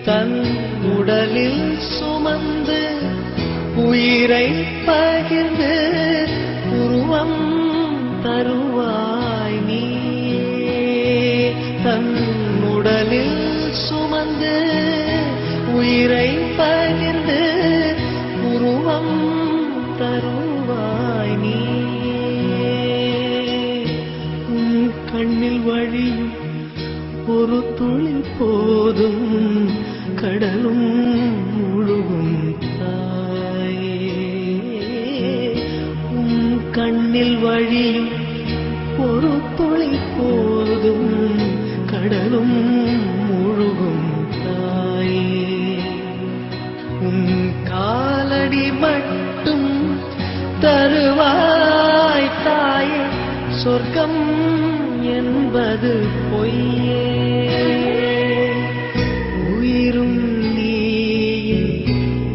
தன் உடலில் சுமந்து உயிரை பகிர்ந்து உருவம் தருவாய் நீ. தன் உடலில் சுமந்து உயிரை பகிர்ந்து உருவம் தருவாய் நீ. உன் கண்ணில் வழியும் ஒரு துளி போதும் கடலும் முழுகும் தாயே. உன் கண்ணில் வழியும் ஒரு துளி போதும் கடலும் முழுகும் தாயே. உன் காலடி மட்டும் தருவாய் தாயே, சொர்க்கம் என்பது பொய்யே. உயிரும் நீயே,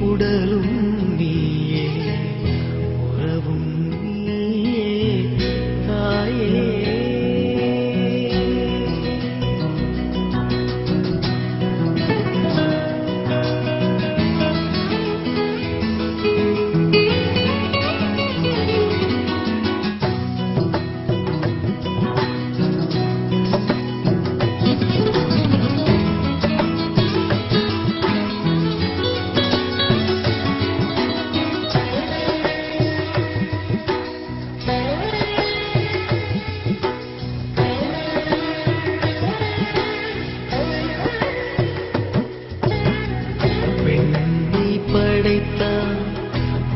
உடலும் நீயே, உறவும் நீயே தாயே.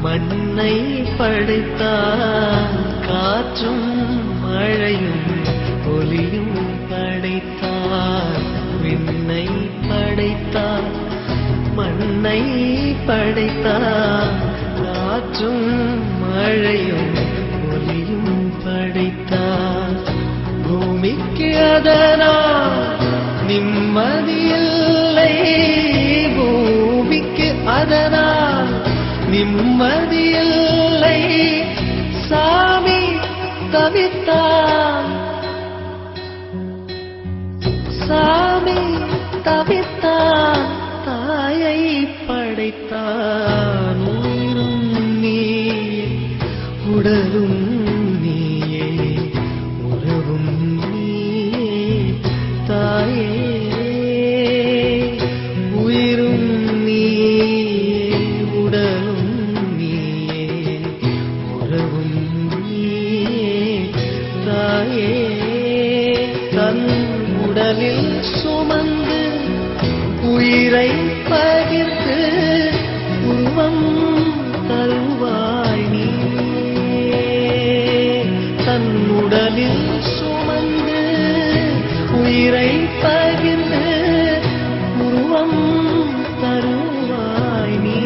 மண்ணை படைத்தார், காற்றும் மழையும் ஒலியும் படைத்தார். விண்ணை படைத்தார், மண்ணை படைத்தார், காற்றும் மழையும் ஒலியும் படைத்தார். பூமிக்கு அதனால் நிம்மதியில்லை, பூமிக்கு அதனால் நிம்மதியில்லை. சாமி தவித்தான், சாமி தவித்தான், தாயை படைத்தான். உயிரும் நீயே, உடலும் நீயே, உறவும் நீயே தாயே. உயிரும் நீயே, உடலும் நீயே, உறவும் நீயே தாயே. தன் உடலில் சுமந்து உயிரை பகிர்ந்து உருவம் தருவாய் நீ. தன் உடலில் சுமந்து உயிரை பகிர்ந்து உருவம் தருவாய் நீ.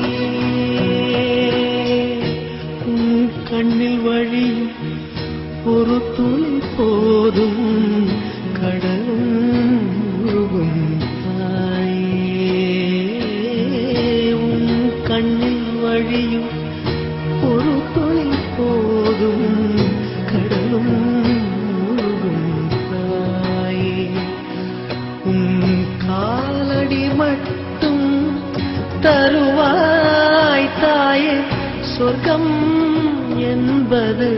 உன் கண்ணில் வழியும் ஒரு துளி போதும் கடலும் முழுகும் தாயே. உன் கண்ணில் வழியும் ஒரு துளி போதும் கடலும் முழுகும் தாயே. உன் காலடி மட்டும் தருவாய் தாயே, சொர்க்கம் என்பது